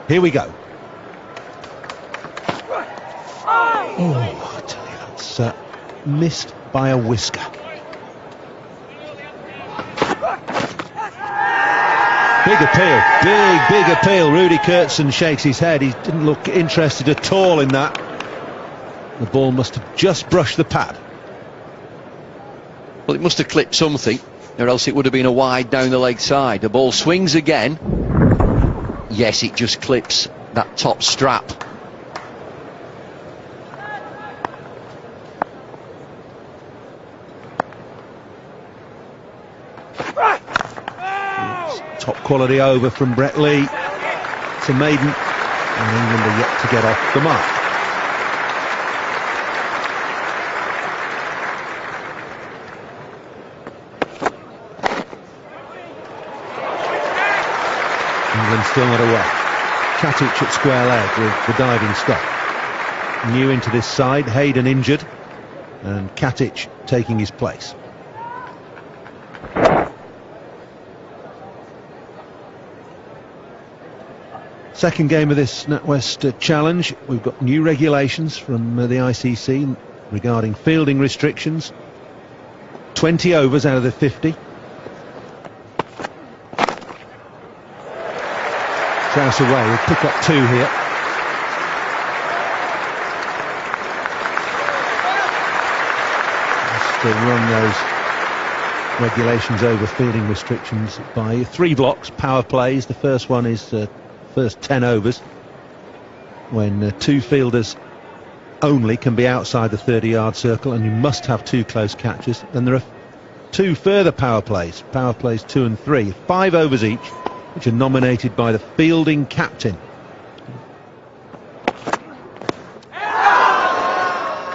Here we go. Oh, I tell you, that's missed by a whisker. Big appeal, big appeal. Rudi Koertzen shakes his head. He didn't look interested at all in that. The ball must have just brushed the pad. Well, it must have clipped something, or else it would have been a wide down the leg side. The ball swings again. Yes, it just clips that top strap. Top quality over from Brett Lee to Maiden, and England are yet to get off the mark. England still not away. Katic at square leg with the diving stop. New into this side, Hayden injured, and Katic taking his place. Second game of this NatWest Challenge. We've got new regulations from the ICC regarding fielding restrictions. 20 overs out of the 50. Strauss away, we'll pick up 2 here. Just to run those regulations over fielding restrictions by 3 blocks, power plays. The first one is first 10 overs, when 2 fielders only can be outside the 30-yard circle, and you must have 2 close catches. Then there are 2 further power plays 2 and 3, 5 overs each, which are nominated by the fielding captain.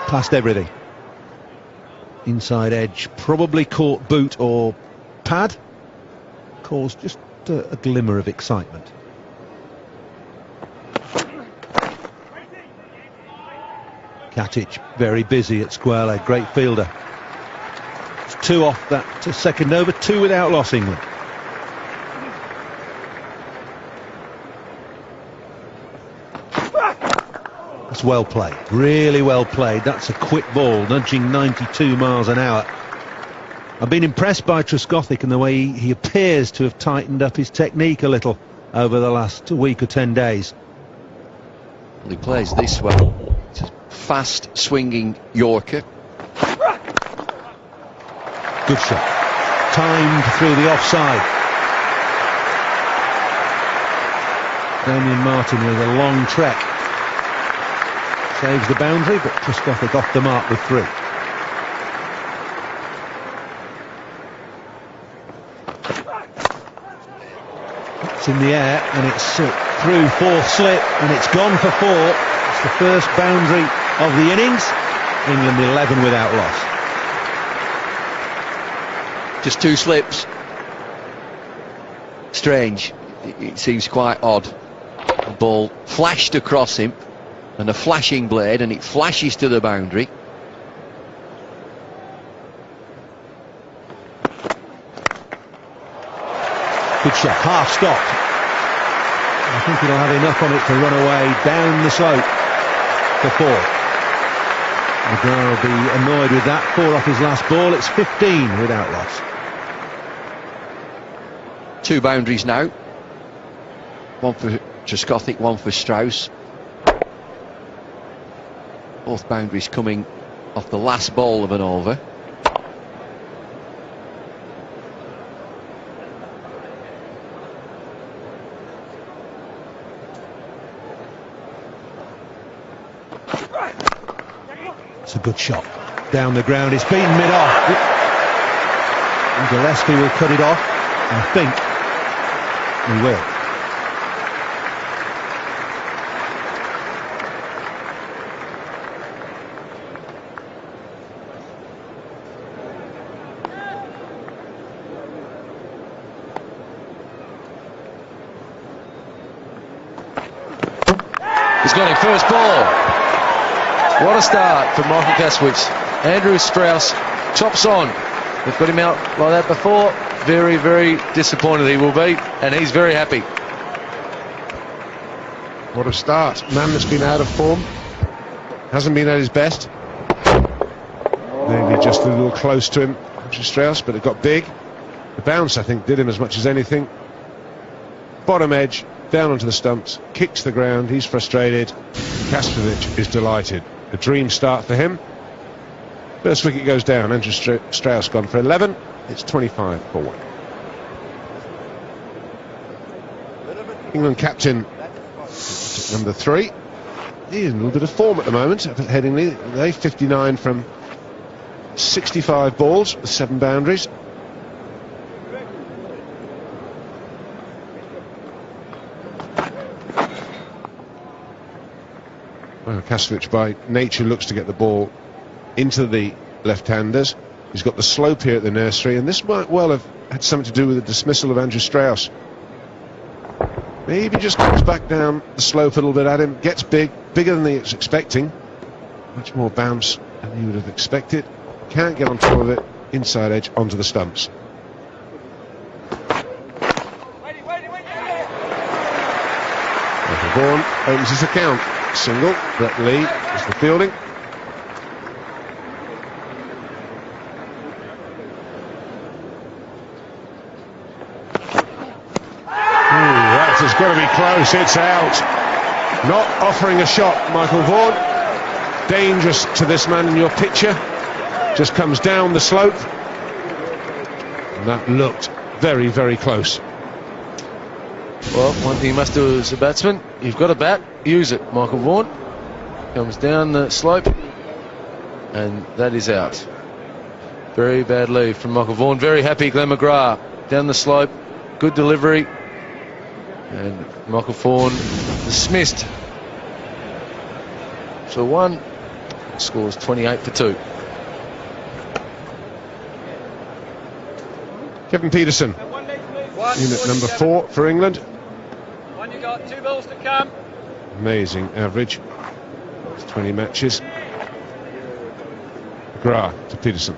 Past everything. Inside edge, probably caught boot or pad. Caused just a glimmer of excitement. Katic very busy at square leg, great fielder. It's 2 off that second over, 2 without loss, England. That's well played, really well played. That's a quick ball, nudging 92 miles an hour. I've been impressed by Trescothick and the way he appears to have tightened up his technique a little over the last week or 10 days. Well, he plays this well. It's a fast swinging Yorker. Good shot. Timed through the offside. Damien Martin with a long trek. Saves the boundary, but Trescothick off the mark with 3. It's in the air, and it's through 4th slip, and it's gone for 4. It's the first boundary of the innings. England 11 without loss. Just 2 slips. Strange. It seems quite odd. The ball flashed across him, and a flashing blade, and it flashes to the boundary. Good shot, half stopped. I think he'll have enough on it to run away down the slope for 4. McGrath will be annoyed with that. 4 off his last ball. It's 15 without loss. 2 boundaries now. 1 for Trescothick, 1 for Strauss. Both boundaries coming off the last ball of an over. It's a good shot. Down the ground, it's beaten mid-off. And Gillespie will cut it off. I think he will. He's got him first ball. What a start from Michael Kaswitz. Andrew Strauss chops on. They've got him out like that before. Very, very disappointed he will be, and he's very happy. What a start. Man that's been out of form. Hasn't been at his best. Maybe just a little close to him, Andrew Strauss, but it got big. The bounce, I think, did him as much as anything. Bottom edge, down onto the stumps, kicks the ground, he's frustrated. Kastrovic is delighted. A dream start for him. First wicket goes down, Andrew Strauss gone for 11. It's 25 for 1. England captain, number 3. He's in a little bit of form at the moment up at Headingley. They 59 from 65 balls with 7 boundaries. Well, Kastrovic by nature looks to get the ball into the left-handers. He's got the slope here at the nursery, and this might well have had something to do with the dismissal of Andrew Strauss. Maybe just comes back down the slope a little bit at him, gets bigger than he was expecting. Much more bounce than he would have expected. Can't get on top of it, inside edge onto the stumps. Michael Vaughan opens his account. Single, Brett Lee is the fielding. That has got to be close, it's out. Not offering a shot, Michael Vaughan. Dangerous to this man in your picture. Just comes down the slope. And that looked very, very close. Well, one thing you must do as a batsman, you've got a bat, use it. Michael Vaughan comes down the slope, and that is out. Very bad lead from Michael Vaughan. Very happy, Glenn McGrath. Down the slope, good delivery. And Michael Vaughan dismissed. So 1 scores 28 for 2. Kevin Peterson, unit number 4 for England. One you got, 2 balls to come. Amazing average. It's 20 matches. McGrath to Peterson.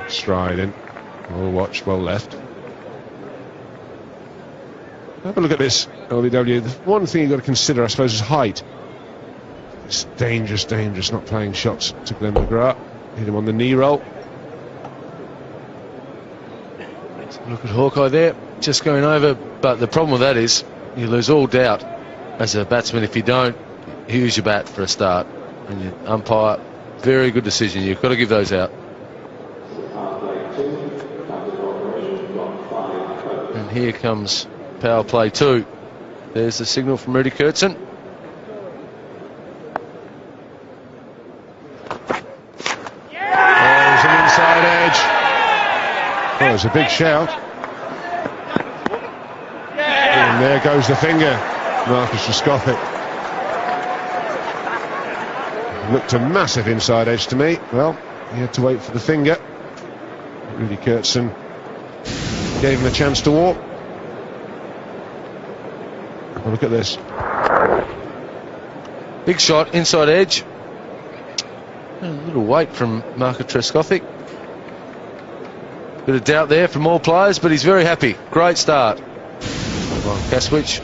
Stride in. Well watched, well left. Have a look at this, LBW. The one thing you've got to consider, I suppose, is height. It's dangerous, dangerous not playing shots to Glenn McGrath. Hit him on the knee roll. Look at Hawkeye there, just going over, but the problem with that is you lose all doubt as a batsman if you don't use your bat for a start. And you umpire, very good decision, you've got to give those out. And here comes power play 2. There's the signal from Rudy Kurtzen. There's an inside edge. Oh, it's a big shout. And there goes the finger, Marcus Trescothick. Looked a massive inside edge to me. Well, he had to wait for the finger. Rudy Kurtzen gave him a chance to walk. Well, look at this. Big shot, inside edge. A little weight from Marcus Trescothick. Bit of doubt there from all players, but he's very happy. Great start. Kastrovic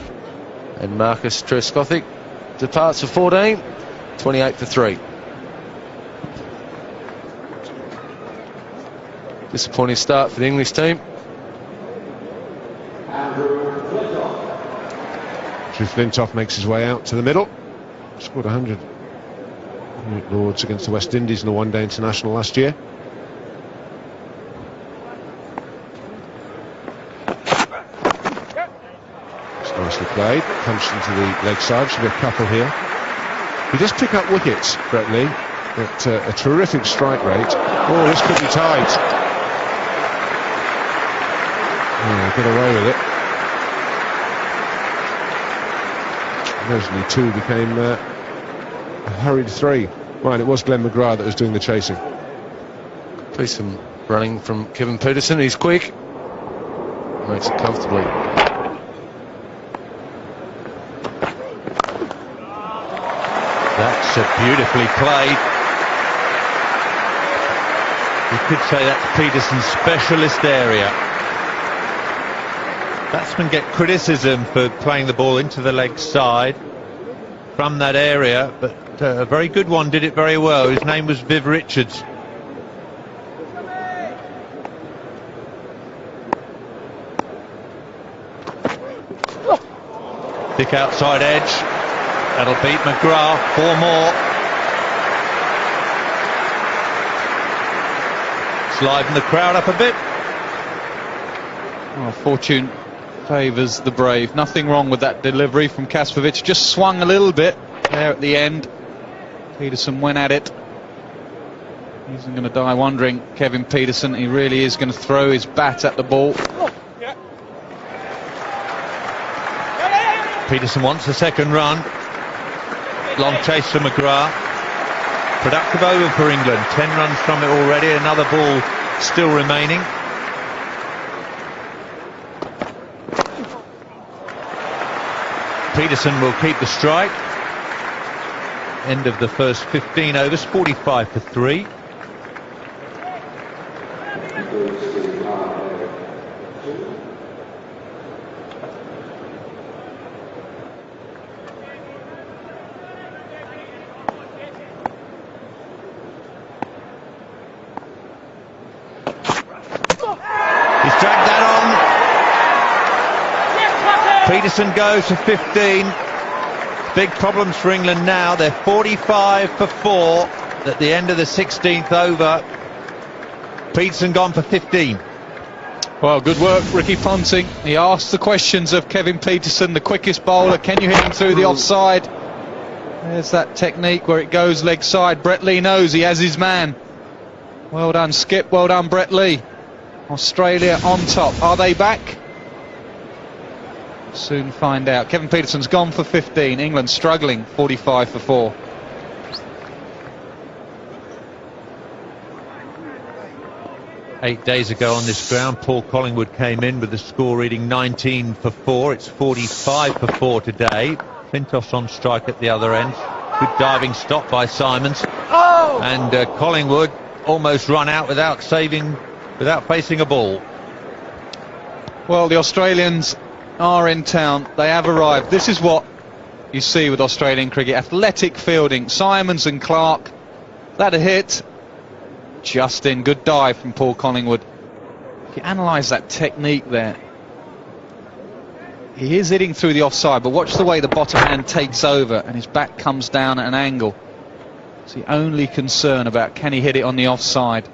and Marcus Trescothick departs for 14, 28 for 3. Disappointing start for the English team. Drew Flintoff makes his way out to the middle. Scored 100 Lords against the West Indies in a one-day international last year. It's nicely played. Punched into the leg side. Should be a couple here. He does pick up wickets, Brett Lee, at a terrific strike rate. Oh, this could be tight. Yeah, get away with it. Originally 2 became a hurried 3. Right, it was Glenn McGrath that was doing the chasing. Please some running from Kevin Peterson. He's quick. Makes it comfortably. That's beautifully played. You could say that's Peterson's specialist area. Batsmen get criticism for playing the ball into the leg side from that area, but a very good one did it very well. His name was Viv Richards. Thick outside edge. That'll beat McGrath. 4 more. Sliding the crowd up a bit. Oh, fortune favours the brave. Nothing wrong with that delivery from Kastrovic. Just swung a little bit there at the end. Peterson went at it. He's going to die wondering, Kevin Peterson. He really is going to throw his bat at the ball. Peterson wants a second run. Long chase for McGrath. Productive over for England. 10 runs from it already. Another ball still remaining. Peterson will keep the strike. End of the first 15 overs. 45 for 3. Peterson goes for 15. Big problems for England now. They're 45 for 4 at the end of the 16th over. Peterson gone for 15. Well, good work, Ricky Ponting. He asked the questions of Kevin Peterson, the quickest bowler. Can you hit him through the offside? There's that technique where it goes leg side. Brett Lee knows he has his man. Well done, Skip. Well done, Brett Lee. Australia on top. Are they back? Soon find out. Kevin Peterson's gone for 15. England struggling, 45 for 4. Eight days ago on this ground, Paul Collingwood came in with the score reading 19 for 4. It's 45 for 4 today. Flintoff's on strike at the other end. Good diving stop by Simons. Oh! And Collingwood almost run out without facing a ball. Well, the Australians are in town. They have arrived. This is what you see with Australian cricket. Athletic fielding. Simons and Clark. That a hit. Just in. Good dive from Paul Collingwood. If you analyse that technique there, he is hitting through the offside, but watch the way the bottom hand takes over and his back comes down at an angle. It's the only concern about can he hit it on the offside.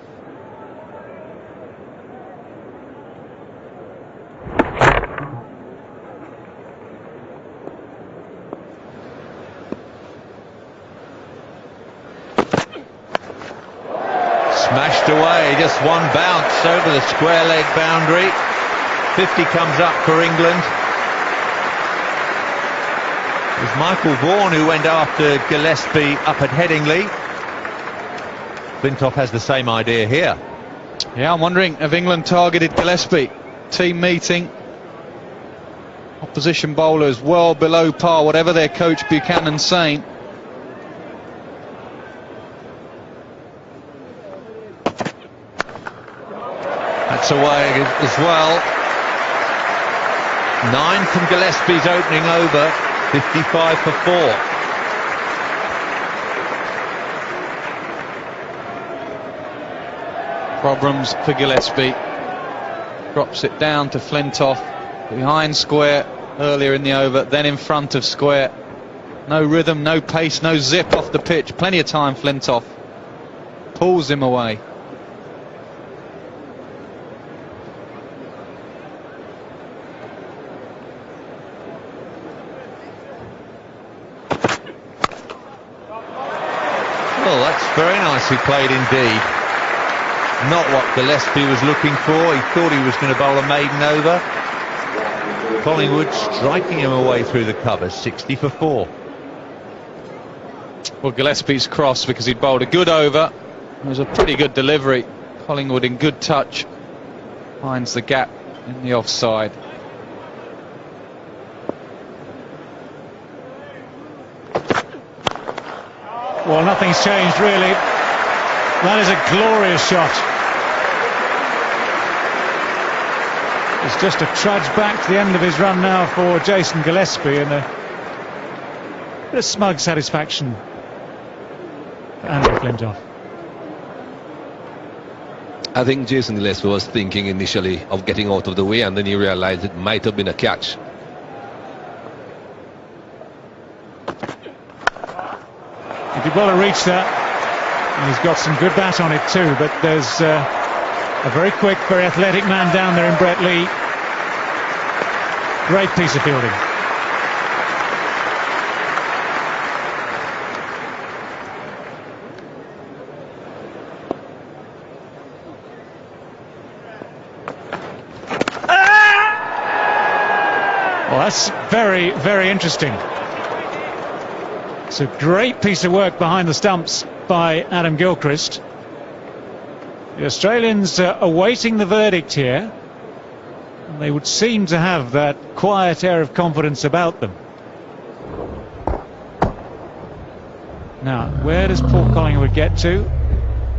Smashed away, just one bounce over the square leg boundary. 50 comes up for England. It was Michael Vaughan who went after Gillespie up at Headingley. Flintoff has the same idea here. Yeah, I'm wondering if England targeted Gillespie. Team meeting. Opposition bowlers well below par, whatever their coach Buchanan's saying. That's away as well. 9 from Gillespie's opening over. 55 for 4. Problems for Gillespie. Drops it down to Flintoff. Behind square earlier in the over, then in front of square. No rhythm, no pace, no zip off the pitch. Plenty of time, Flintoff. Pulls him away. Well, that's very nicely played indeed. Not what Gillespie was looking for. He thought he was going to bowl a maiden over. Collingwood striking him away through the covers. 60 for 4. Well, Gillespie's crossed because he'd bowled a good over. It was a pretty good delivery. Collingwood in good touch. Finds the gap in the offside. Well, nothing's changed really. That is a glorious shot. It's just a trudge back to the end of his run now for Jason Gillespie, and a bit of smug satisfaction for Andrew Flintoff. I think Jason Gillespie was thinking initially of getting out of the way, and then he realized it might have been a catch. He did well to reach that, and he's got some good bat on it too, but there's a very quick, very athletic man down there in Brett Lee. Great piece of fielding. Well, that's very, very interesting. It's a great piece of work behind the stumps by Adam Gilchrist. The Australians are awaiting the verdict here. And they would seem to have that quiet air of confidence about them. Now, where does Paul Collingwood get to?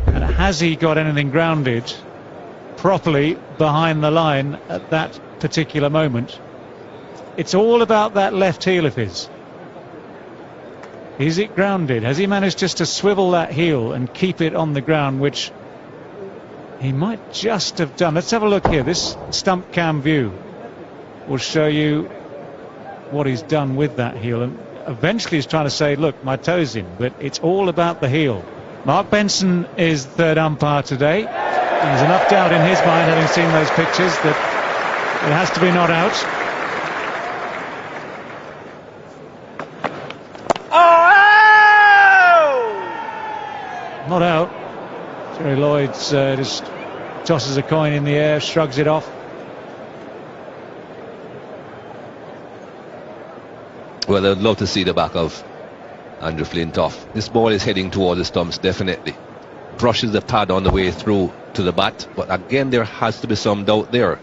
And has he got anything grounded properly behind the line at that particular moment? It's all about that left heel of his. Is it grounded? Has he managed just to swivel that heel and keep it on the ground, which he might just have done? Let's have a look here. This stump cam view will show you what he's done with that heel, and eventually he's trying to say, look, my toe's in, but it's all about the heel. Mark Benson is third umpire today. There's enough doubt in his mind, having seen those pictures, that it has to be not out. Not out. Jerry Lloyd just tosses a coin in the air, shrugs it off. Well, I'd love to see the back of Andrew Flintoff. This ball is heading toward the stumps, definitely. Brushes the pad on the way through to the bat, but again, there has to be some doubt there.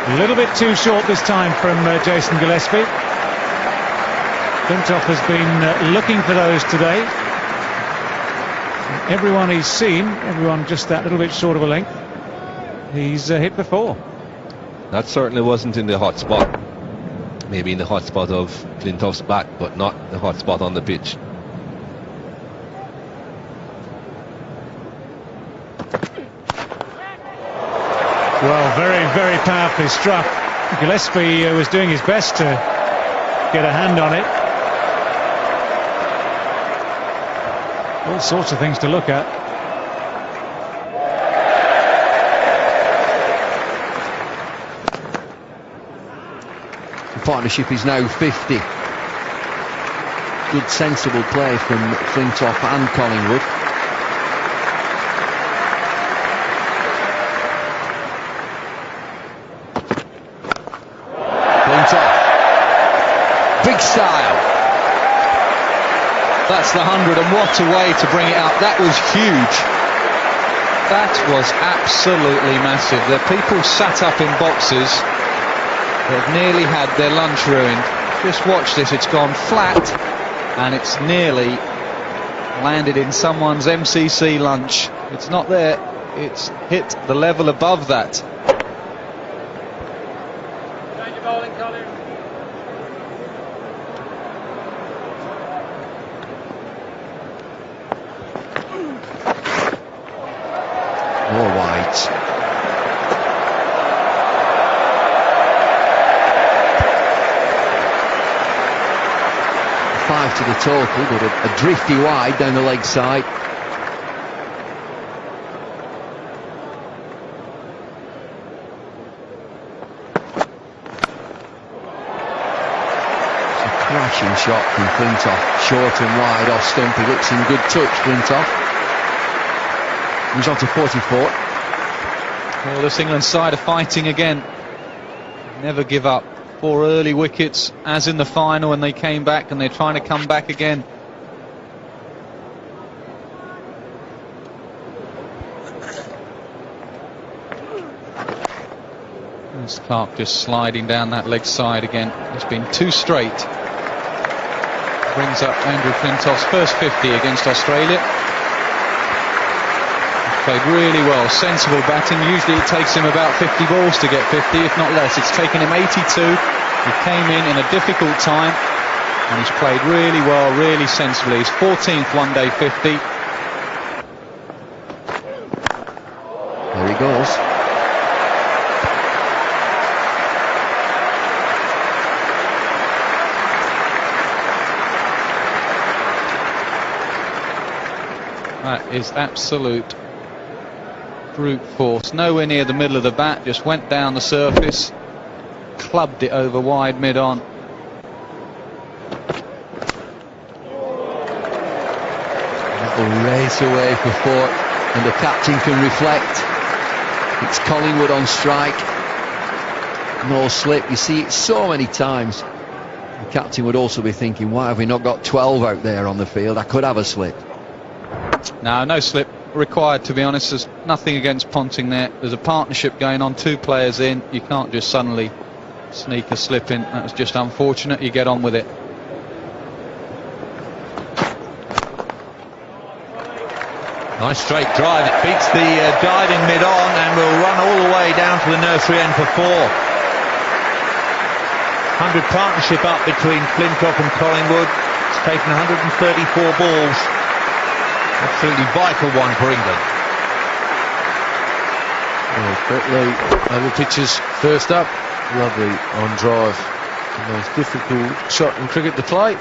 A little bit too short this time from Jason Gillespie. Flintoff has been looking for those today. And everyone he's seen, everyone just that little bit short of a length, he's hit before. That certainly wasn't in the hot spot. Maybe in the hot spot of Flintoff's bat, but not the hot spot on the pitch. Well, very, very powerfully struck. Gillespie was doing his best to get a hand on it. All sorts of things to look at. The partnership is now 50. Good sensible play from Flintoff and Collingwood. Flintoff, big style. That's the 100, and what a way to bring it up. That was huge. That was absolutely massive. The people sat up in boxes that nearly had their lunch ruined. Just watch this, it's gone flat, and it's nearly landed in someone's MCC lunch. It's not there, it's hit the level above that. Change your bowling, Colin. More wides. Five to the total, but a drifty wide down the leg side. It's a crashing shot from Flintoff, short and wide off stump. He looks in good touch, Flintoff. He's on to 44. Well, this England side are fighting again. Never give up. 4 early wickets, as in the final, and they came back, and they're trying to come back again. There's Clark just sliding down that leg side again. It's been too straight. Brings up Andrew Flintoff's first 50 against Australia. Played really well, sensible batting. Usually it takes him about 50 balls to get 50, if not less. It's taken him 82. He came in a difficult time, and he's played really well, really sensibly. His 14th one-day 50. There he goes. That is absolute brute force. Nowhere near the middle of the bat, just went down the surface, clubbed it over wide mid-on. That'll race away for 4, and the captain can reflect. It's Collingwood on strike. No slip. You see it so many times. The captain would also be thinking, why have we not got 12 out there on the field? I could have a slip. No slip required, to be honest. There's nothing against Ponting there. There's a partnership going on, 2 players in. You can't just suddenly sneak a slip in. That was just unfortunate. You get on with it. Nice straight drive. It beats the diving mid-on and will run all the way down to the nursery end for 4. 100 partnership up between Flintoff and Collingwood. It's taken 134 balls. Absolutely vital one for England. Well, Brett Lee over pitches first up. Lovely on drive. The most difficult shot in cricket to play.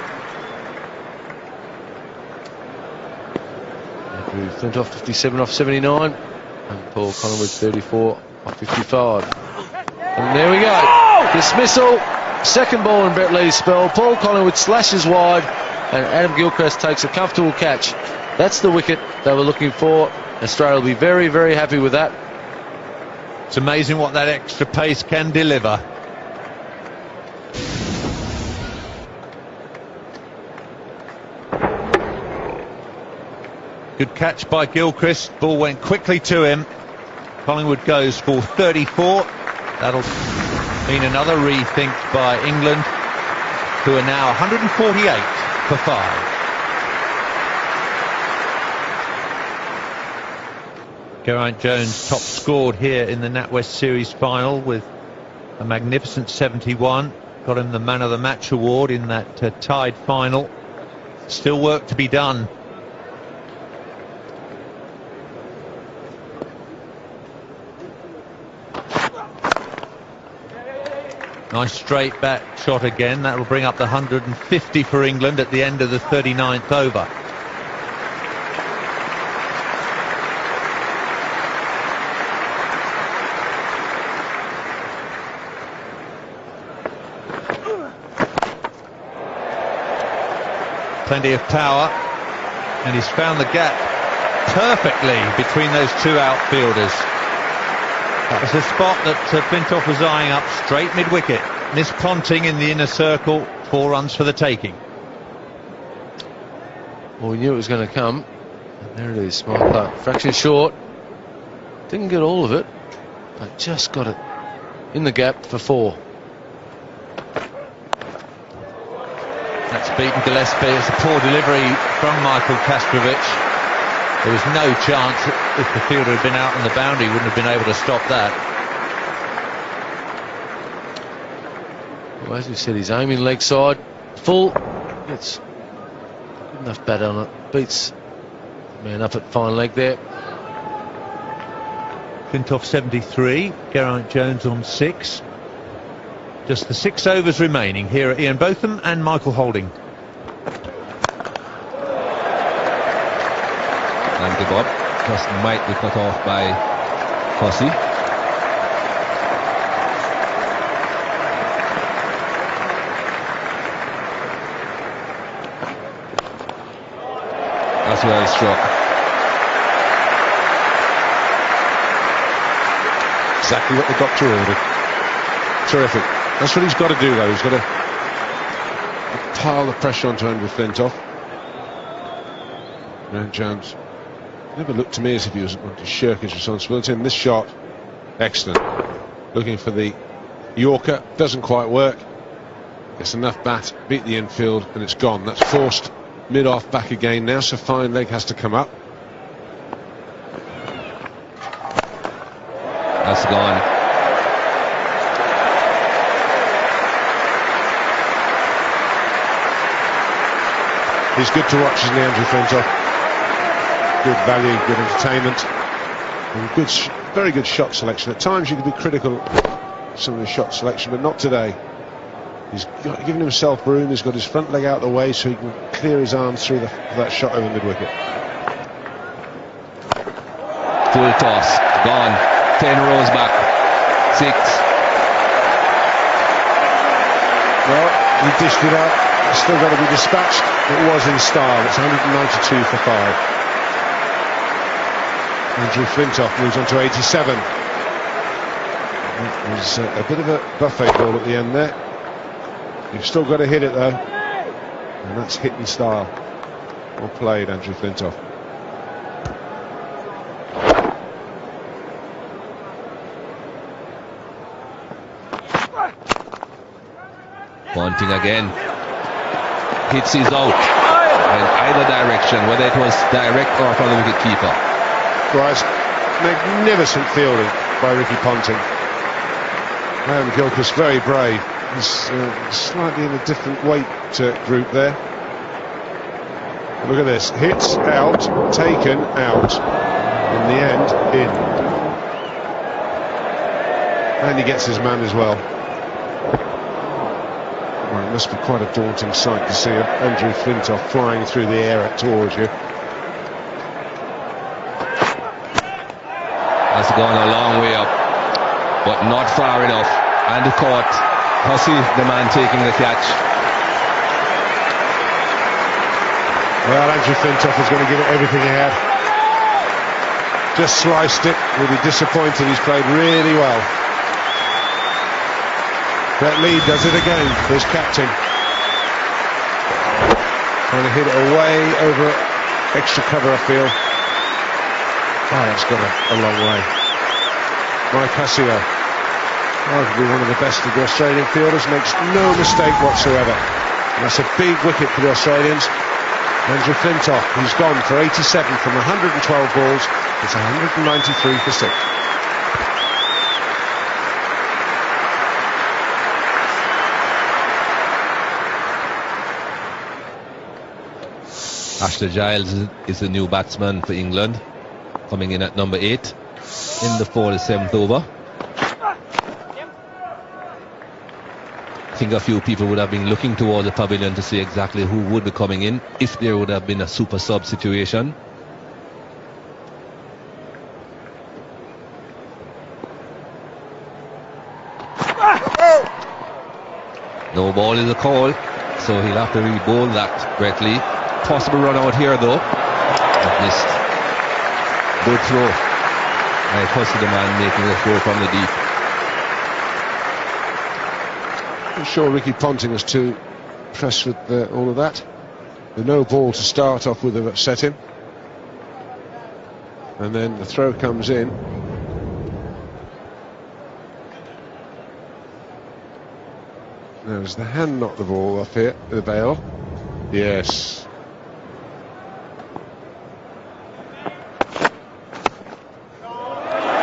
Andrew Flintoff 57 off 79. And Paul Collingwood 34 off 55. And there we go. Dismissal. Second ball in Brett Lee's spell. Paul Collingwood slashes wide, and Adam Gilchrist takes a comfortable catch. That's the wicket they were looking for. Australia will be very, very happy with that. It's amazing what that extra pace can deliver. Good catch by Gilchrist. Ball went quickly to him. Collingwood goes for 34. That'll mean another rethink by England, who are now 148 for 5. Geraint Jones top scored here in the NatWest Series final with a magnificent 71. Got him the Man of the Match award in that tied final. Still work to be done. Nice straight back shot again. That will bring up the 150 for England at the end of the 39th over. Plenty of power, and he's found the gap perfectly between those 2 outfielders. That was the spot that Flintoff was eyeing up, straight mid-wicket. Miss Ponting in the inner circle, 4 runs for the taking. Well, we knew it was going to come. And there it is, Smart Clark. Fraction short. Didn't get all of it, but just got it in the gap for 4. That's beaten Gillespie. It's a poor delivery from Michael Kastrovic. There was no chance if the fielder had been out on the boundary, he wouldn't have been able to stop that. Well, as we said, he's aiming leg side, full. It's good enough bat on it. Beats the man up at fine leg there. Flintoff 73, Geraint Jones on 6. Just the 6 overs remaining here at Ian Botham and Michael Holding. Thank you, Bob. Just might be cut off by Hussey. That's well struck. Exactly what the doctor ordered. Terrific. That's what he's got to do, though. He's got to pile the pressure onto Andrew Flintoff. Geraint Jones never looked to me as if he was going to shirk his responsibility. And this shot, excellent. Looking for the Yorker, doesn't quite work. Gets enough bat, beat the infield, and it's gone. That's forced mid-off back again now, so fine leg has to come up. That's gone. He's good to watch, isn't he, Andrew Flintoff? Good value, good entertainment, and very good shot selection. At times you can be critical of some of his shot selection, but not today. He's given himself room, he's got his front leg out of the way so he can clear his arms through that shot over mid-wicket. Full toss, gone. 10 rows back. 6. Well, he dished it out. It's still got to be dispatched. It was in style. It's 192 for 5. Andrew Flintoff moves on to 87. That was a bit of a buffet ball at the end there. You've still got to hit it though, and that's hit in style. Well played, Andrew Flintoff. Ponting again. Hits his out in either direction, whether it was direct or from the wicket keeper. Guys, magnificent fielding by Ricky Ponting. Graham Gilchrist very brave. He's slightly in a different weight group there. Look at this. Hits out, taken out. In the end, in. And he gets his man as well. Well, it must be quite a daunting sight to see Andrew Flintoff flying through the air towards you. That's gone a long way up, but not far enough. And the caught. Hussey, the man taking the catch. Well, Andrew Flintoff is going to give it everything he had. Just sliced it. Will be disappointed. He's played really well. Brett Lee does it again for his captain. Trying to hit it away over extra cover, I feel. Oh, that's gone a long way. Mike Hussey, arguably one of the best of the Australian fielders, makes no mistake whatsoever. And that's a big wicket for the Australians. Andrew Flintoff, he's gone for 87 from 112 balls. It's 193 for 6. Ashley Giles is the new batsman for England, coming in at number 8 in the 47th over. I think a few people would have been looking towards the pavilion to see exactly who would be coming in if there would have been a super sub situation. No ball is a call, so he'll have to re-bowl that, Brett Lee. Possible run out here though. Missed. Good throw. I Hussey, the man making a throw from the deep. I'm sure Ricky Ponting was too impressed with all of that. The no ball to start off would have upset him. And then the throw comes in. Now, does the hand knock the ball off here, the bail? Yes.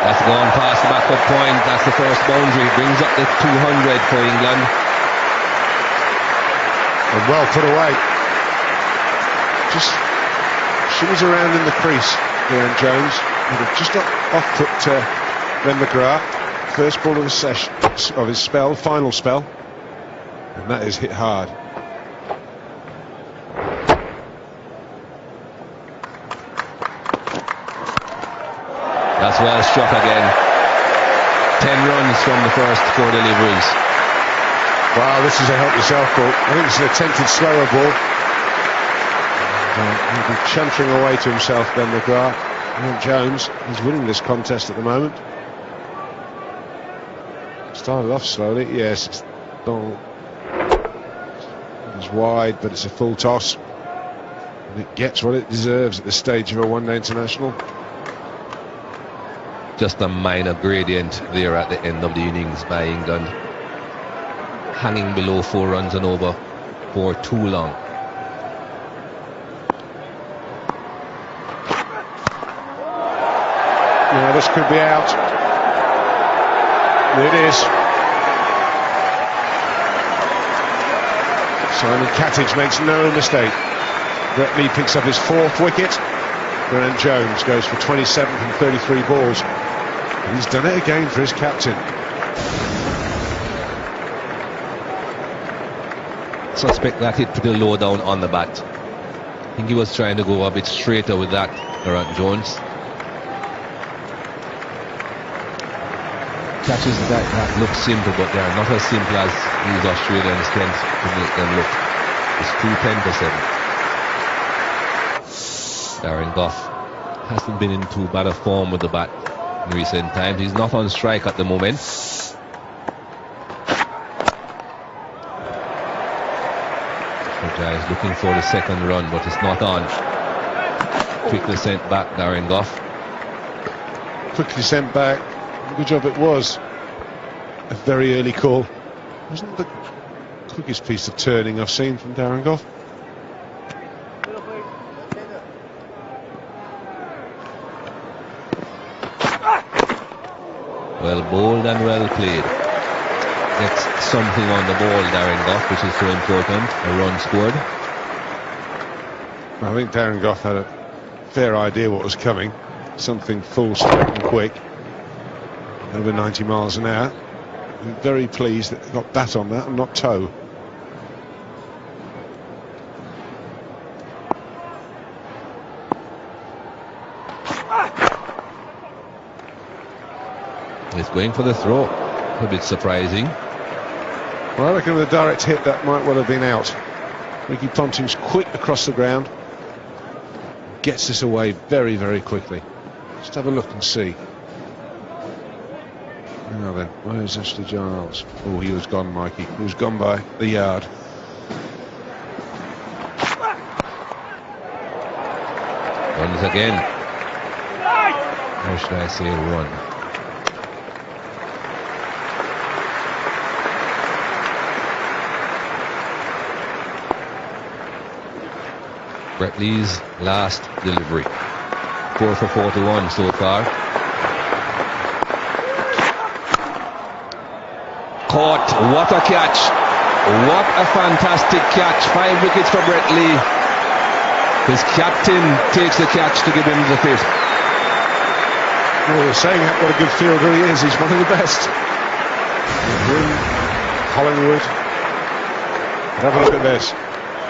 That's gone past the backup point. That's the first boundary. Brings up the 200 for England. And well put away. Just shimmies around in the crease, Leon Jones. Just off put Ben McGrath. First ball of the session, of his spell, final spell. And that is hit hard. That's well struck again. 10 runs from the first 4 deliveries. Wow, this is a help yourself ball. I think it's an attempted slower ball. He'll be chuntering away to himself, Ben McGrath. Leon Jones, he's winning this contest at the moment. Started off slowly, yes, it's long. It's wide, but it's a full toss. And it gets what it deserves at this stage of a one-day international. Just a minor gradient there at the end of the innings by England. Hanging below 4 runs and over for too long. Now this could be out. It is. Simon Katich makes no mistake. Brett Lee picks up his 4th wicket. Grant Jones goes for 27 from 33 balls. And he's done it again for his captain. Suspect that hit pretty low down on the bat. I think he was trying to go a bit straighter with that, Grant Jones. Catches that look simple, but they are not as simple as these Australians tend to make them look. It's 210 for 7. Darren Gough hasn't been in too bad a form with the bat in recent times. He's not on strike at the moment. Is looking for the 2nd run, but it's not on. Quickly sent back, Darren Gough. Quickly sent back. Good job it was. A very early call. Wasn't the quickest piece of turning I've seen from Darren Gough. Well bowled and well played. Gets something on the ball, Darren Gough, which is so important. A run scored. I think Darren Gough had a fair idea what was coming. Something full, straight and quick. Over 90 miles an hour. I'm very pleased that he got bat on that and not toe. He's going for the throw. A bit surprising. Well, I reckon with a direct hit that might well have been out. Ricky Ponting's quick across the ground. Gets this away very, very quickly. Just have a look and see. Now then, where's Ashley Giles? Oh, he was gone, Mikey. He was gone by the yard. Runs again. Or should I say run? Brett Lee's last delivery. 4 for 41 so far. Caught. What a catch. What a fantastic catch. 5 wickets for Brett Lee. His captain takes the catch to give him the 5th. Well, we're saying what a good fielder he is. He's one of the best. Collingwood. Have a look at this.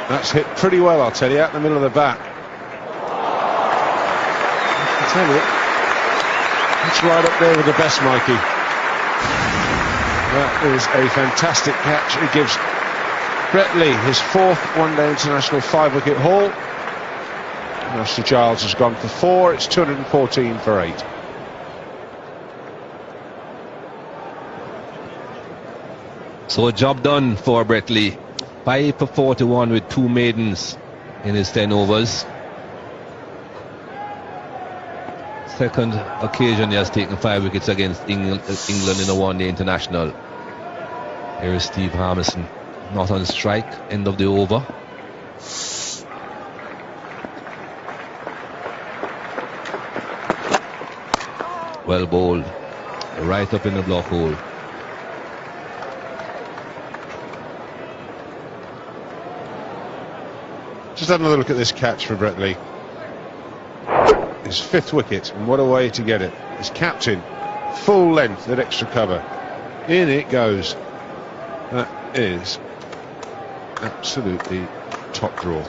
That's hit pretty well, I'll tell you, out in the middle of the bat. I tell you, it's right up there with the best, Mikey. That is a fantastic catch. It gives Brett Lee his 4th one-day international 5-wicket haul. Ashley Giles has gone for 4. It's 214 for 8. So a job done for Brett Lee. 5 for 41 with 2 maidens in his 10 overs. Second occasion he has taken 5 wickets against England in a one-day international. Here is Steve Harmison, not on strike, end of the over. Well bowled, right up in the block hole. Just have another look at this catch for Brett Lee. His 5th wicket, and what a way to get it. His captain, full length at extra cover. In it goes. That is absolutely top draw.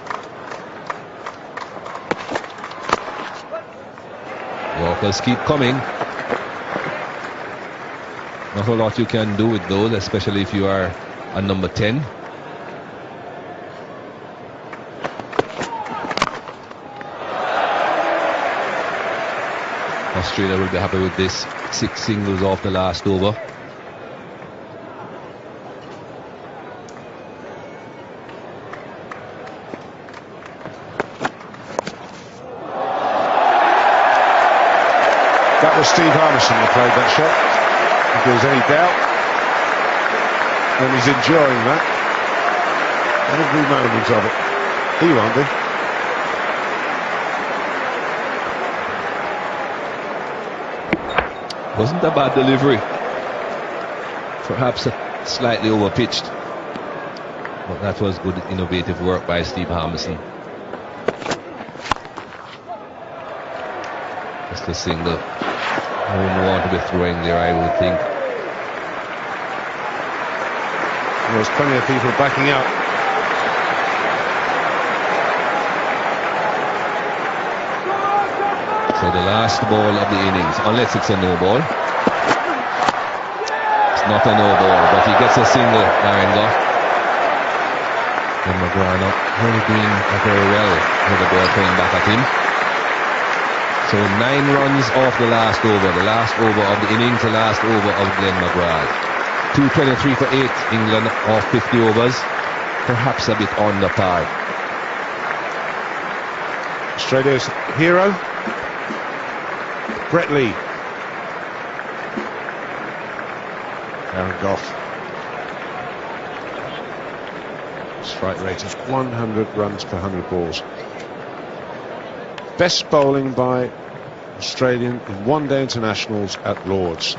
Yorkers keep coming. Not a lot you can do with those, especially if you are a number 10. Australia will be happy with this. 6 singles off the last over. That was Steve Harmison who played that shot. If there's any doubt, and he's enjoying that. Every moment of it. He won't be. Wasn't a bad delivery. Perhaps slightly overpitched, but that was good innovative work by Steve Harmison. Just a single. I wouldn't want to be throwing there, I would think. There's plenty of people backing up. So the last ball of the innings, unless it's a no ball. It's not a no ball, but he gets a single, Darren Gough. And McGrath not really doing very well with the ball coming back at him. So 9 runs off the last over of the innings, the last over of Glenn McGrath. 223 for 8, England off 50 overs, perhaps a bit under par. Australia's hero, Brett Lee. Darren Gough. Strike rate is 100 runs per 100 balls. Best bowling by Australian in one-day internationals at Lords.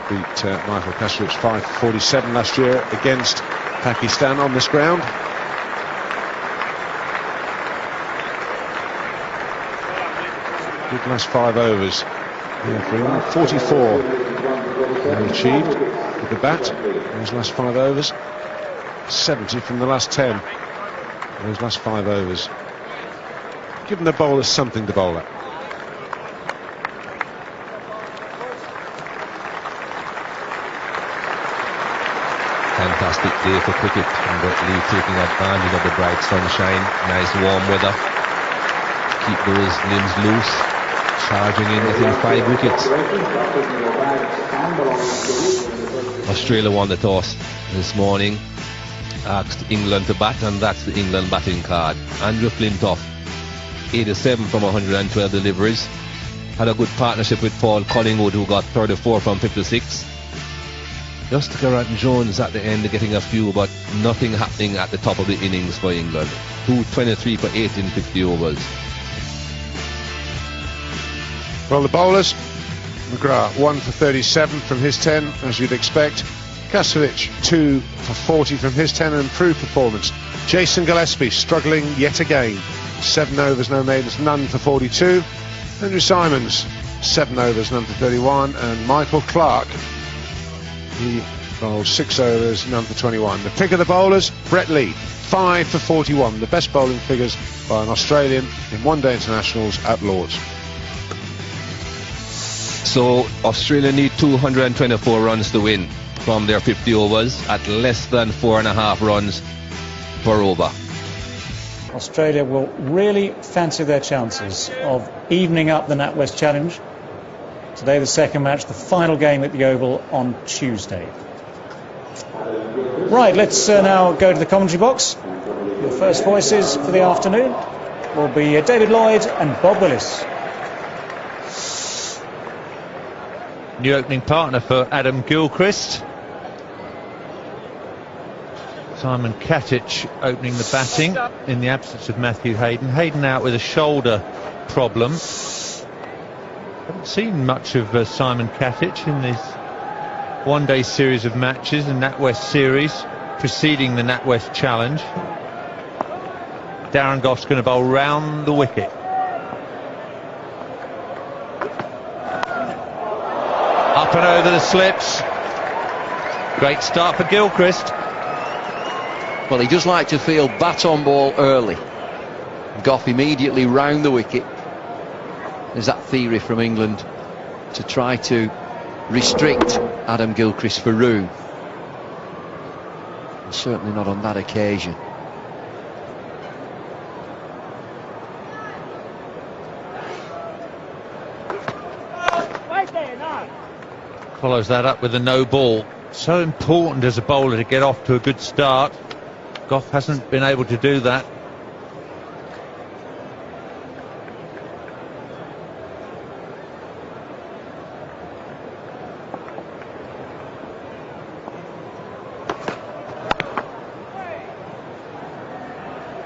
Beat Michael Kasrich 5 for 47 last year against Pakistan on this ground. Good last 5 overs here for him. 44 he achieved with the bat in his last 5 overs. 70 from the last 10 in those last 5 overs. Giving the bowlers something to bowl at. Fantastic day for cricket, and Brett Lee taking advantage of the bright sunshine, nice warm weather. Keep those limbs loose, charging in within 5 wickets. Australia won the toss this morning, asked England to bat, and that's the England batting card. Andrew Flintoff, 87 from 112 deliveries, had a good partnership with Paul Collingwood, who got 34 from 56. Just Geraint Jones at the end getting a few, but nothing happening at the top of the innings for England. 223 for 8 in 50 overs. Well, the bowlers, McGrath 1 for 37 from his 10, as you'd expect. Kasrich 2 for 40 from his 10, an improved performance. Jason Gillespie struggling yet again. 7 overs, no maidens, none for 42. Andrew Simons, 7 overs, none for 31. And Michael Clarke, he bowled 6 overs, none for 21. The pick of the bowlers, Brett Lee, 5 for 41. The best bowling figures by an Australian in one-day internationals at Lords. So Australia need 224 runs to win from their 50 overs at less than 4.5 runs per over. Australia will really fancy their chances of evening up the NatWest Challenge. Today the second match, the final game at the Oval on Tuesday. Right, let's now go to the commentary box. Your first voices for the afternoon will be David Lloyd and Bob Willis. New opening partner for Adam Gilchrist. Simon Katic opening the batting in the absence of Matthew Hayden. Hayden out with a shoulder problem. Haven't seen much of Simon Katic in this one-day series of matches, the NatWest series preceding the NatWest Challenge. Darren Gough's going to bowl round the wicket. Up and over the slips. Great start for Gilchrist. Well, he does like to field bat on ball early. Gough immediately round the wicket. There's that theory from England to try to restrict Adam Gilchrist for room. And certainly not on that occasion. Follows that up with a no ball. So important as a bowler to get off to a good start. Gough hasn't been able to do that.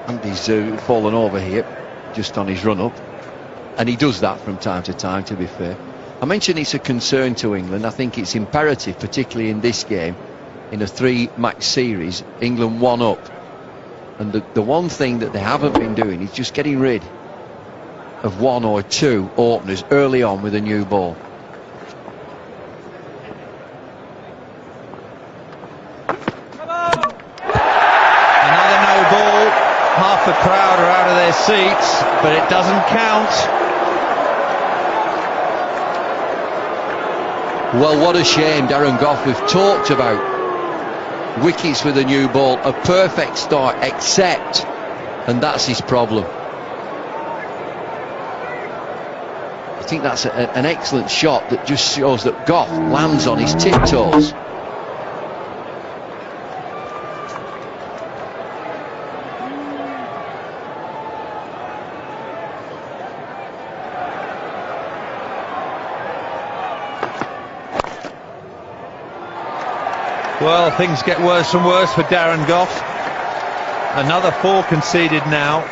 And he's fallen over here just on his run up, and he does that from time to time, to be fair. I mentioned it's a concern to England. I think it's imperative, particularly in this game, in a 3-match series, England 1 up. And the one thing that they haven't been doing is just getting rid of 1 or 2 openers early on with a new ball. Another no ball. Half the crowd are out of their seats, but it doesn't count. Well, what a shame, Darren Gough. We've talked about wickets with a new ball, a perfect start, except, and that's his problem. I think that's an excellent shot that just shows that Gough lands on his tiptoes. Well, things get worse and worse for Darren Gough. Another 4 conceded now.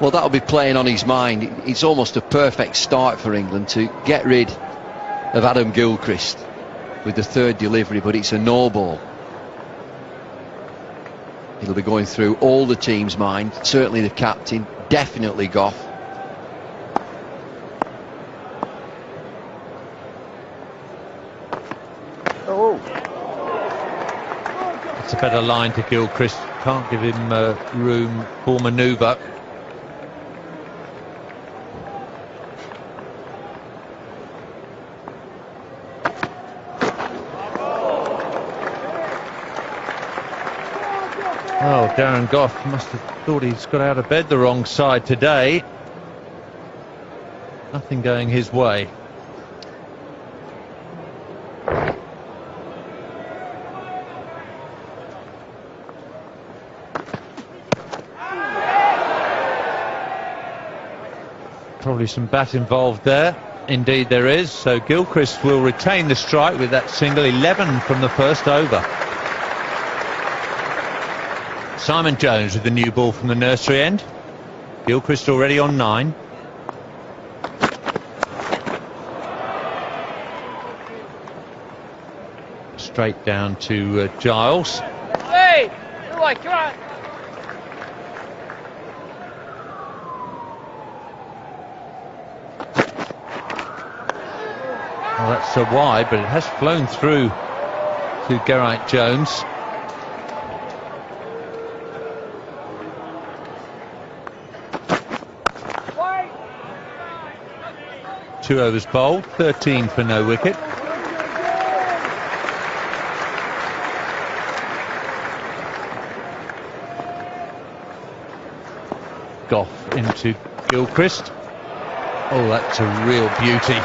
Well, that'll be playing on his mind. It's almost a perfect start for England to get rid of Adam Gilchrist with the 3rd delivery, but it's a no ball. It'll be going through all the team's mind, certainly the captain, definitely Gough. It's a better line to Gilchrist. Can't give him room for manoeuvre. Oh, Darren Gough must have thought he's got out of bed the wrong side today. Nothing going his way. Probably some bat involved there. Indeed there is. So Gilchrist will retain the strike with that single. 11 from the first over. Simon Jones with the new ball from the nursery end. Gilchrist already on 9. Straight down to Giles. Hey! Come on, come on! Well, that's so wide, but it has flown through to Geraint Jones. Two overs bowled, 13 for no wicket. Gough into Gilchrist. Oh, that's a real beauty.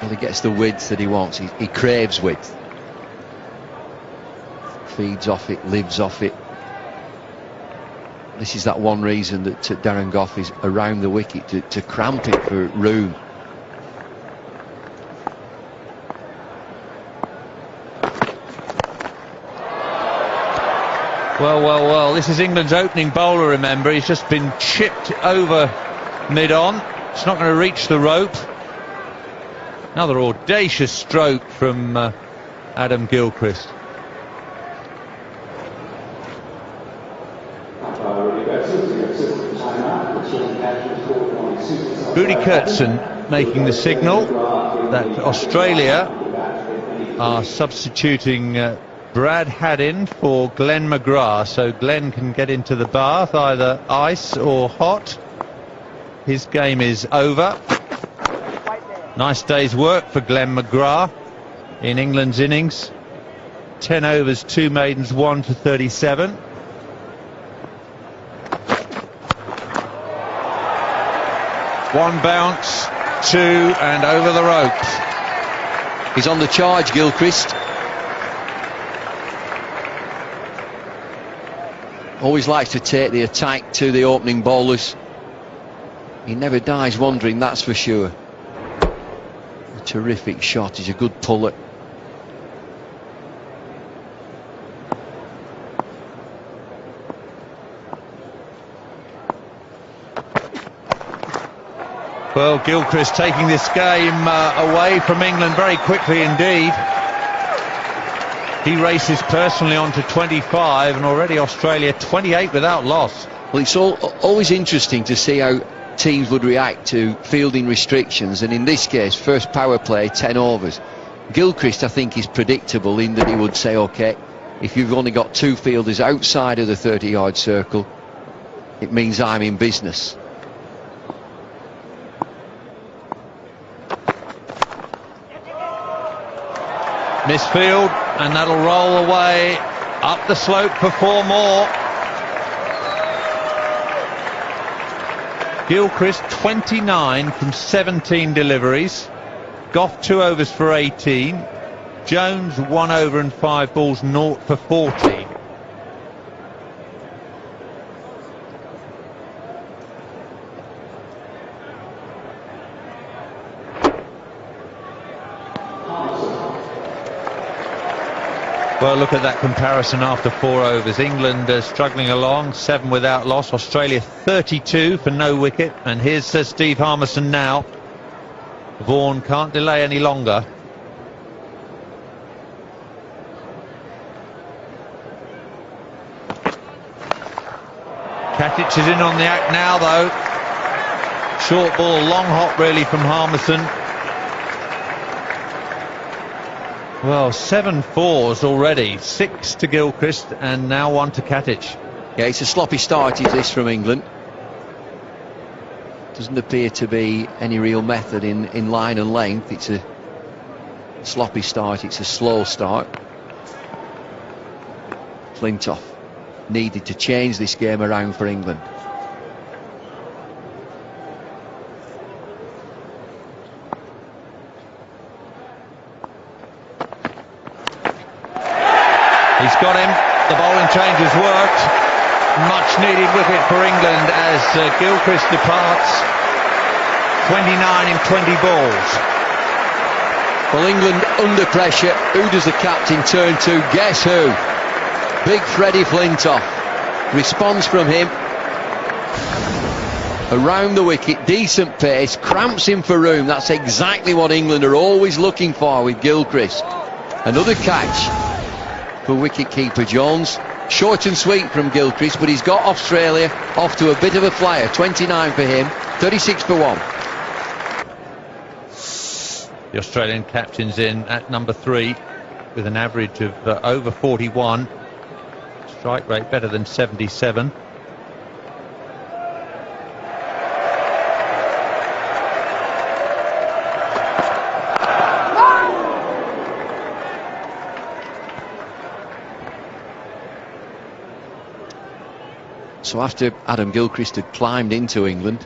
Well, he gets the width that he wants. He craves width. Feeds off it, lives off it. This is that one reason that Darren Gough is around the wicket, to cramp it for room. Well, this is England's opening bowler, remember. He's just been chipped over mid-on. It's not going to reach the rope. Another audacious stroke from Adam Gilchrist. Rudy Kurtzen making the signal that Australia are substituting Brad Haddin for Glenn McGrath, so Glenn can get into the bath, either ice or hot. His game is over. Nice day's work for Glenn McGrath in England's innings. 10 overs, 2 maidens, 1 to 37. One bounce, 2 and over the ropes. He's on the charge, Gilchrist. Always likes to take the attack to the opening bowlers. He never dies wondering, that's for sure. A terrific shot. He's a good puller. Well, Gilchrist taking this game away from England very quickly indeed. He races personally on to 25, and already Australia 28 without loss. Well, it's always interesting to see how teams would react to fielding restrictions, and in this case, first power play, 10 overs. Gilchrist, I think, is predictable in that he would say, OK, if you've only got 2 fielders outside of the 30-yard circle, it means I'm in business. Misfield, and that'll roll away up the slope for 4 more. Gilchrist 29 from 17 deliveries. Goff 2 overs for 18. Jones 1 over and 5 balls, 0 for 14. Well, look at that comparison after 4 overs. England struggling along, 7 without loss. Australia 32 for no wicket. And here's Steve Harmison now. Vaughan can't delay any longer. Katic is in on the act now, though. Short ball, long hop really from Harmison. Well, 7 fours already, 6 to Gilchrist and now 1 to Katic. Yeah, it's a sloppy start, is this, from England. Doesn't appear to be any real method in line and length. It's a sloppy start, it's a slow start. Flintoff needed to change this game around for England. He's got him. The bowling change has worked. Much needed wicket for England as Gilchrist departs. 29 in 20 balls. Well, England under pressure. Who does the captain turn to? Guess who? Big Freddie Flintoff. Response from him. Around the wicket, decent pace, cramps him for room. That's exactly what England are always looking for with Gilchrist. Another catch for wicket-keeper Jones. Short and sweet from Gilchrist, but he's got Australia off to a bit of a flyer. 29 for him, 36 for 1. The Australian captain's in at number 3 with an average of over 41. Strike rate better than 77. So after Adam Gilchrist had climbed into England,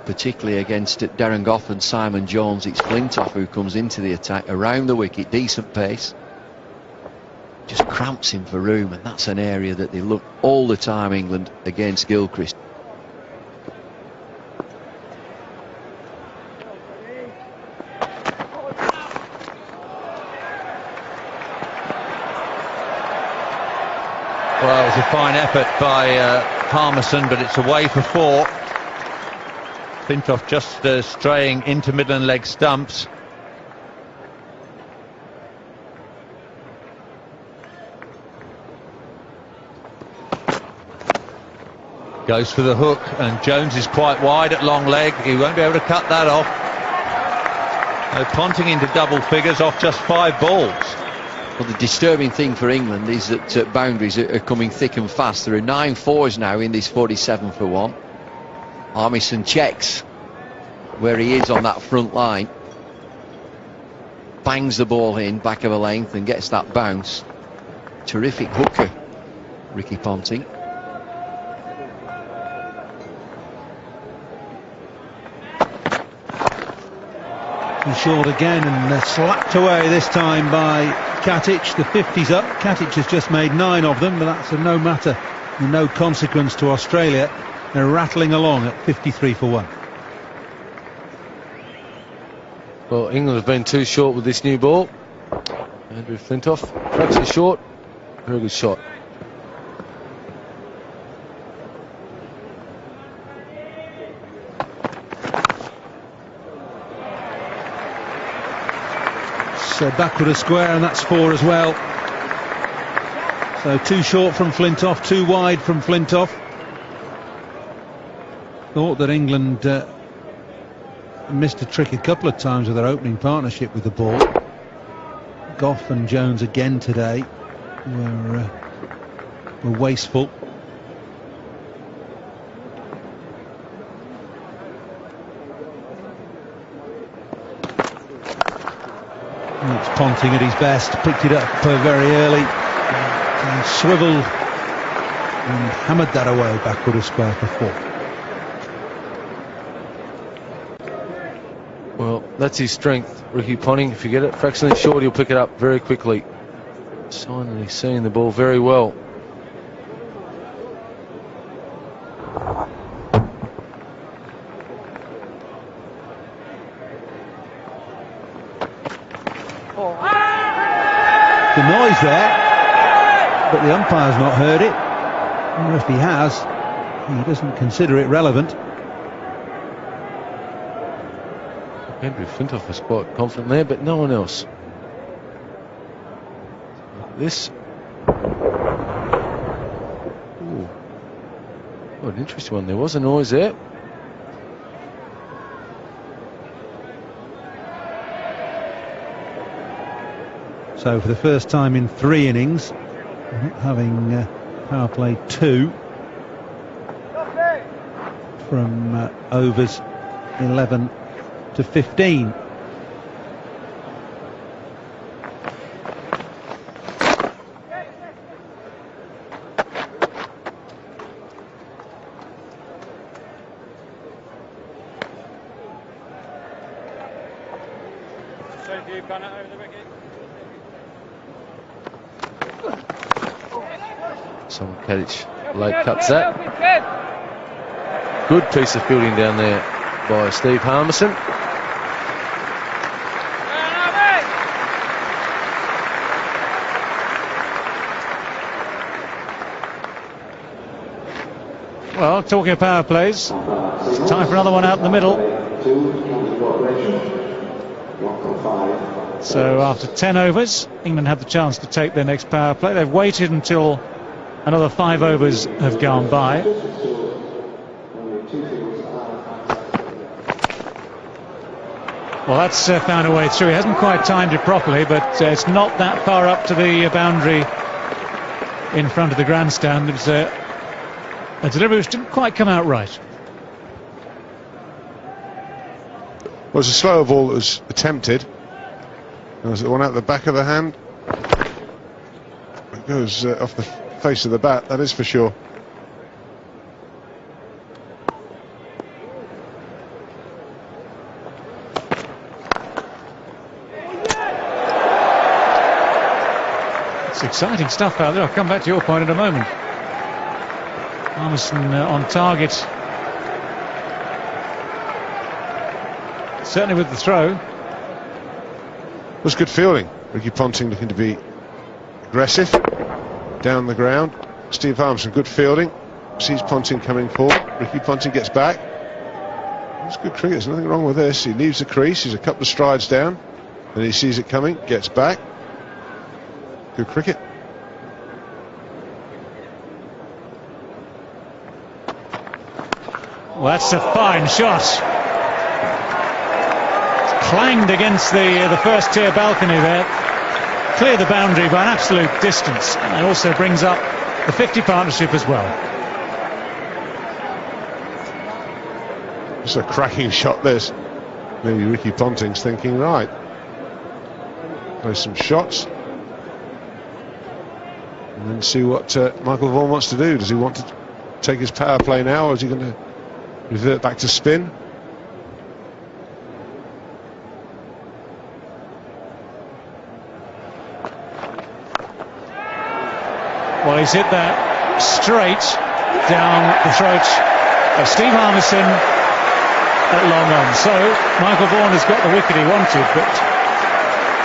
particularly against Darren Gough and Simon Jones, it's Flintoff who comes into the attack around the wicket, decent pace, just cramps him for room, and that's an area that they look all the time, England, against Gilchrist. Well, it was a fine effort by Harmison, but it's away for 4. Flintoff just straying into middle and leg stumps. Goes for the hook, and Jones is quite wide at long leg. He won't be able to cut that off. Ponting into double figures off just 5 balls. Well, the disturbing thing for England is that boundaries are coming thick and fast. There are 9 fours now in this 47 for 1. Harmison checks where he is on that front line, bangs the ball in back of a length and gets that bounce. Terrific hooker, Ricky Ponting. Short again, and slapped away this time by Katic. The 50's up. Katic has just made 9 of them, but that's of no matter, no consequence to Australia. They're rattling along at 53 for 1. Well, England have been too short with this new ball. Andrew Flintoff cracks it short. Very good shot. It's backward a square, and that's 4 as well. So 2 short from Flintoff, 2 wide from Flintoff. Thought that England missed a trick a couple of times with their opening partnership with the ball. Goff and Jones again today were wasteful. And it's Ponting at his best, picked it up very early and swiveled and hammered that away backward a square for 4. Well, that's his strength, Ricky Ponting. If you get it fractionally short, he'll pick it up very quickly. Sign that he's seeing the ball very well. The noise there, but the umpire's not heard it. Or if he has, he doesn't consider it relevant. Andrew Flintoff was quite confident there, but no one else. This. Ooh. Oh, an interesting one. There was a noise there. So for the first time in 3 innings, having power play 2 from overs 11 to 15. Some Kadich late cuts that. Good piece of fielding down there by Steve Harmison. Well, talking of power plays, it's time for another one out in the middle. So after 10 overs, England have the chance to take their next power play. They've waited until another 5 overs have gone by. Well, that's found a way through. He hasn't quite timed it properly, but it's not that far up to the boundary in front of the grandstand. It's a delivery which didn't quite come out right. Well, it's a slower ball that was attempted. There was the one out the back of the hand. It goes off the face of the bat, that is for sure. It's exciting stuff out there. I'll come back to your point in a moment. Harmison on target. Certainly with the throw. It was good fielding. Ricky Ponting looking to be aggressive down the ground. Steve Harmison, good fielding. Sees Ponting coming forward. Ricky Ponting gets back. It's good cricket. There's nothing wrong with this. He leaves the crease. He's a couple of strides down. And he sees it coming. Gets back. Good cricket. Well, that's a fine shot. It's clanged against the first tier balcony there. Clear the boundary by an absolute distance, and also brings up the 50 partnership as well. It's a cracking shot, this. Maybe Ricky Ponting's thinking, right, play some shots and then see what Michael Vaughan wants to do. Does he want to take his power play now, or is he going to revert back to spin? Well, he's hit that straight down the throat of Steve Harmison at long on. So Michael Vaughan has got the wicket he wanted, but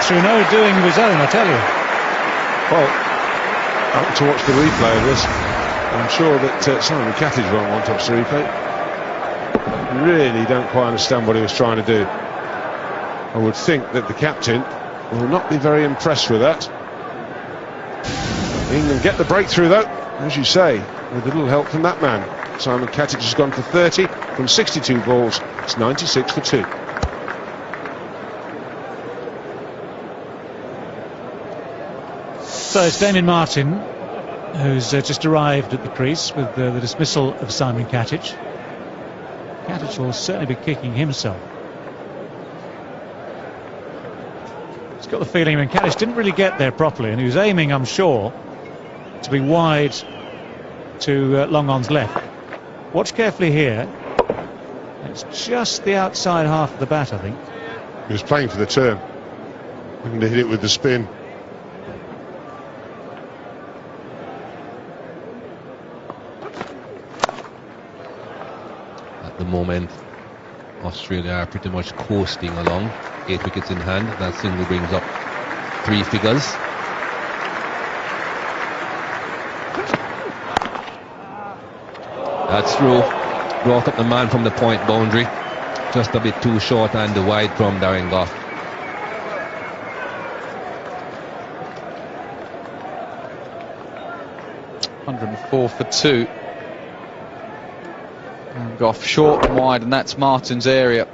through no doing of his own, I tell you. Well, I want to watch the replay of this. I'm sure that Simon Cattidge won't want to watch the replay. Really don't quite understand what he was trying to do. I would think that the captain will not be very impressed with that. England get the breakthrough though, as you say, with a little help from that man. Simon Katic has gone for 30 from 62 balls. It's 96 for 2. So it's Damien Martin who's just arrived at the crease with the dismissal of Simon Katic. Katic will certainly be kicking himself. He's got the feeling when Katic didn't really get there properly, and he was aiming, I'm sure, to be wide to long on's left. Watch carefully here. It's just the outside half of the bat, I think. He was playing for the turn. Looking to hit it with the spin. At the moment, Australia are pretty much coasting along. 8 wickets in hand. That single brings up 3 figures. That's through. Brought up the man from the point boundary. Just a bit too short and wide from Darren Gough. .104 for 2. And Gough short and wide, and that's Martin's area.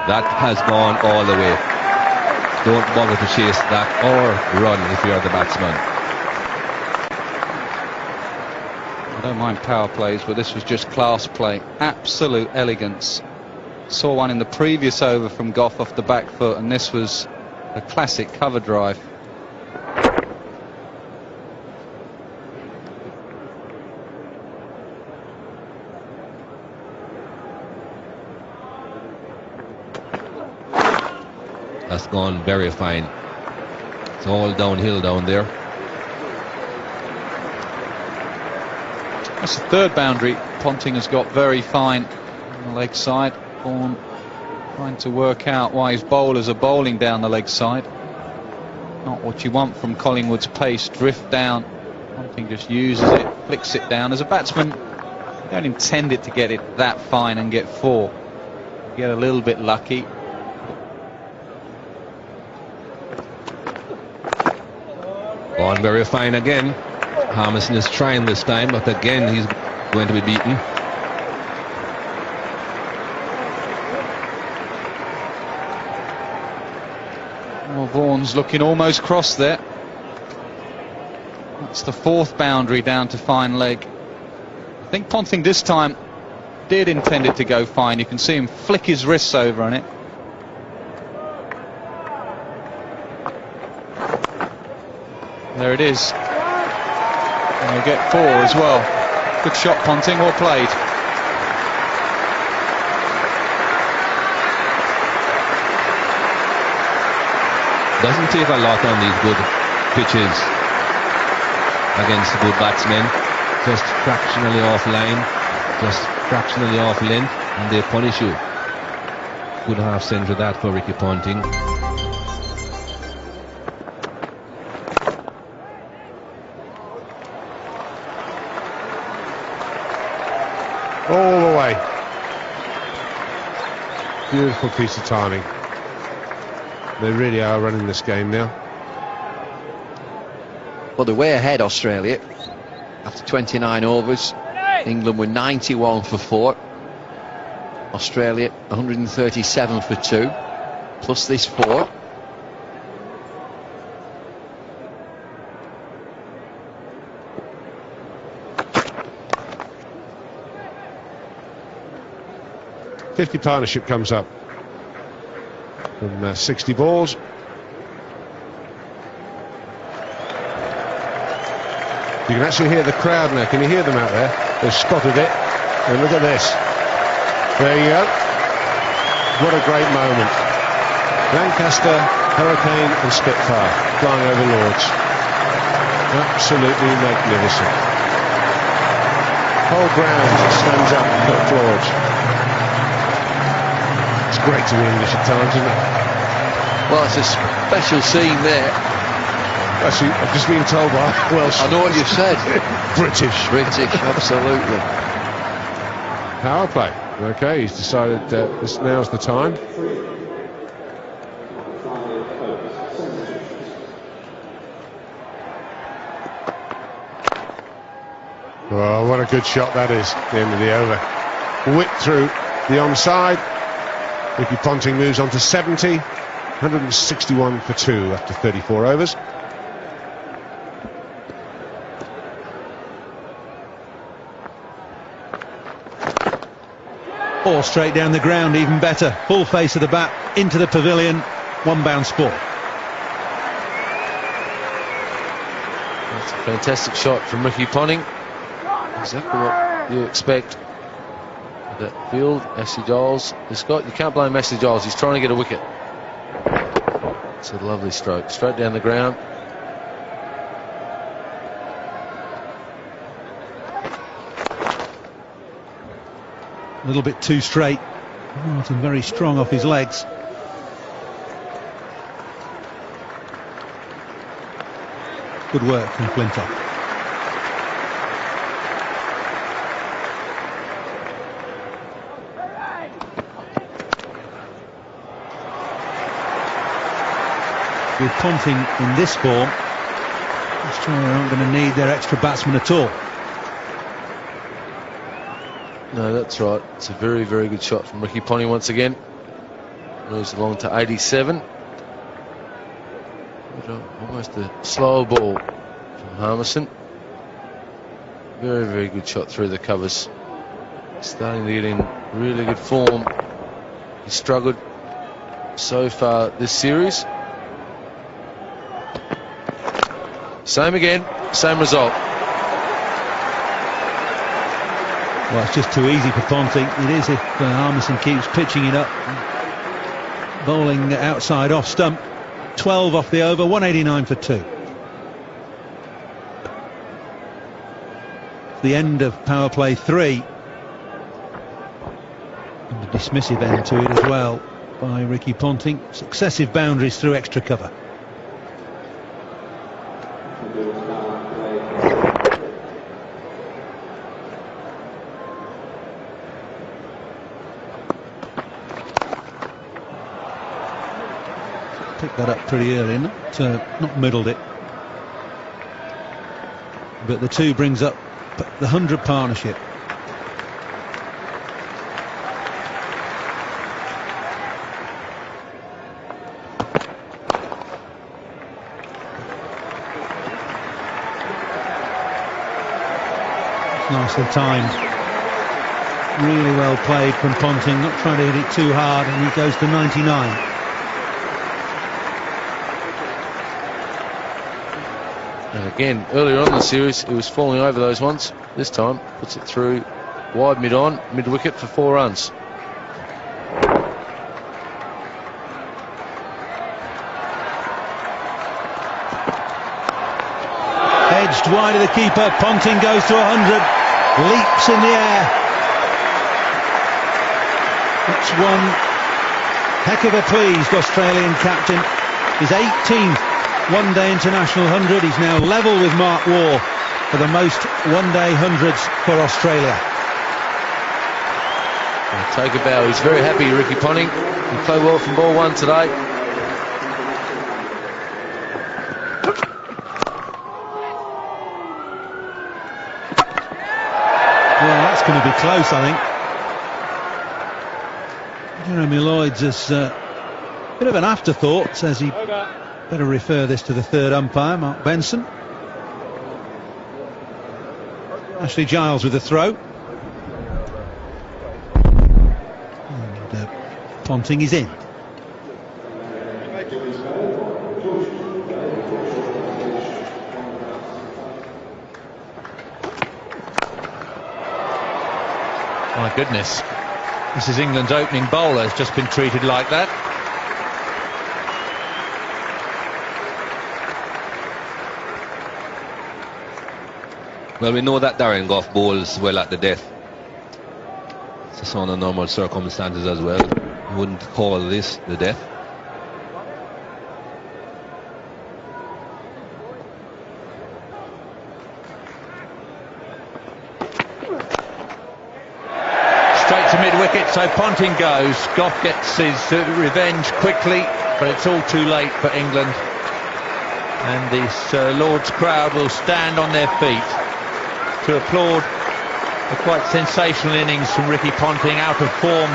That has gone all the way. Don't bother to chase that or run if you're the batsman. I don't mind power plays, but this was just class play. Absolute elegance. Saw one in the previous over from Gough off the back foot, and this was a classic cover drive. That's gone very fine. It's all downhill down there. That's the third boundary. Ponting has got very fine on the leg side. Vaughan trying to work out why his bowlers are bowling down the leg side. Not what you want from Collingwood's pace. Drift down. Ponting just uses it, flicks it down. As a batsman, you don't intend it to get it that fine and get 4. You get a little bit lucky. Gone very fine again. Harmison is trying this time, but again he's going to be beaten. Well, Vaughan's looking almost cross there. That's the 4th boundary down to fine leg. I think Ponting this time did intend it to go fine. You can see him flick his wrists over on it. There it is. And you'll get 4 as well. Good shot, Ponting, well played. Doesn't take a lot on these good pitches against good batsmen. Just fractionally off line, just fractionally off length, and they punish you. Good half century that for Ricky Ponting. All the way. Beautiful piece of timing. They really are running this game now. Well, they're way ahead, Australia. After 29 overs, England were 91 for 4. Australia 137 for 2. Plus this 4. .50 partnership comes up from 60 balls. You can actually hear the crowd now. Can you hear them out there? They've spotted it. And look at this. There you go. What a great moment. Lancaster, Hurricane and Spitfire flying over Lords. Absolutely magnificent. Whole ground stands up and applauds. It's great to be English at times, isn't it? Well, it's a special scene there. Actually, I've just been told by Welsh. I know what you've said. British. British, absolutely. power play. Okay, he's decided now's the time. Oh, what a good shot that is at the end of the over. Whipped through the onside. Ricky Ponting moves on to 70. 161 for 2 after 34 overs. Or straight down the ground, even better. Full face of the bat, into the pavilion, one bounce ball. That's a fantastic shot from Ricky Ponting. Exactly what you expect. That field, Ashley Giles has got. You can't blame Ashley Giles. He's trying to get a wicket. It's a lovely stroke, straight down the ground. A little bit too straight. Martin very strong off his legs. Good work from Flintoff. With Ponting in this form, Australia aren't going to need their extra batsman at all. No, that's right. It's a very, very good shot from Ricky Ponting once again. Moves along to 87. Almost a slower ball from Harmison. Very, very good shot through the covers. Starting to get in really good form. He struggled so far this series. Same again, same result. Well, it's just too easy for Ponting. It is if Harmison keeps pitching it up. Bowling outside off stump. 12 off the over, 189 for 2. The end of power play 3. And a dismissive end to it as well by Ricky Ponting. Successive boundaries through extra cover. Picked that up pretty early, not middled it. But the 2 brings up the 100 partnership. Nicely timed. Really well played from Ponting, not trying to hit it too hard, and he goes to 99. And again, earlier on in the series, he was falling over those ones. This time, puts it through wide mid-on, mid-wicket for 4 runs. Edged wide of the keeper, Ponting goes to 100, leaps in the air. That's one heck of a pleased Australian captain. His 18th one-day international 100. He's now level with Mark Waugh for the most one-day hundreds for Australia. Take a bow. He's very happy, Ricky Ponting. He played well from ball 1 today. Well, that's going to be close, I think. Jeremy Lloyds is a bit of an afterthought, says he better refer this to the 3rd umpire, Mark Benson. Ashley Giles with the throw. And Ponting is in. My goodness. This is England's opening bowler, has just been treated like that. Well, we know that Darren Gough bowls well at the death. It's just under normal circumstances as well. You wouldn't call this the death. wicket, so Ponting goes. Gough gets his revenge quickly, but it's all too late for England. And this Lord's crowd will stand on their feet to applaud a quite sensational innings from Ricky Ponting, out of form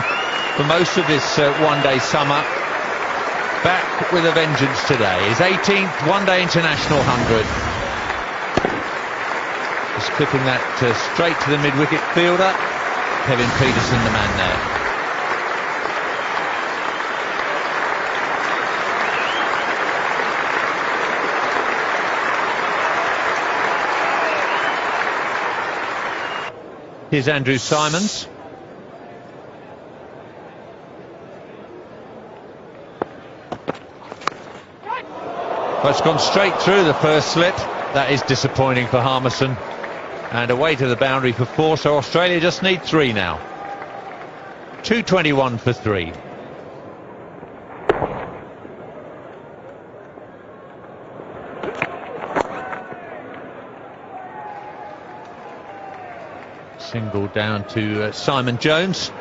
for most of this one-day summer. Back with a vengeance today. His 18th one-day international 100. Just clipping that straight to the mid-wicket fielder. Kevin Pietersen, the man there. Here's Andrew Symonds. Well, it's gone straight through the first slip. That is disappointing for Harmison. And away to the boundary for 4, so Australia just need 3 now. 221 for 3. Single down to Simon Jones.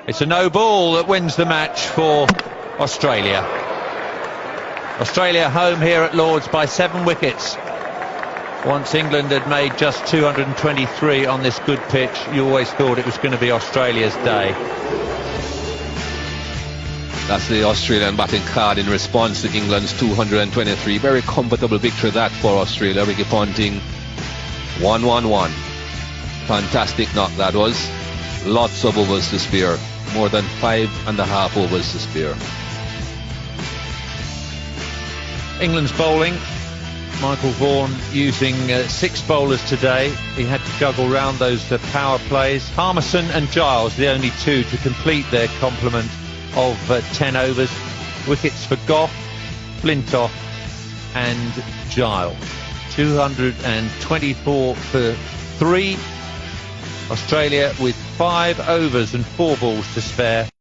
It's a no ball that wins the match for Australia. Australia home here at Lord's by 7 wickets. Once England had made just 223 on this good pitch, you always thought it was going to be Australia's day. That's the Australian batting card in response to England's 223. Very comfortable victory that for Australia. Ricky Ponting, 1-1-1. Fantastic knock that was. Lots of overs to spare. More than 5.5 overs to spare. England's bowling. Michael Vaughan using 6 bowlers today. He had to juggle round those power plays. Harmison and Giles, the only 2 to complete their complement of 10 overs. Wickets for Gough, Flintoff and Giles. 224 for 3. Australia with 5 overs and 4 balls to spare.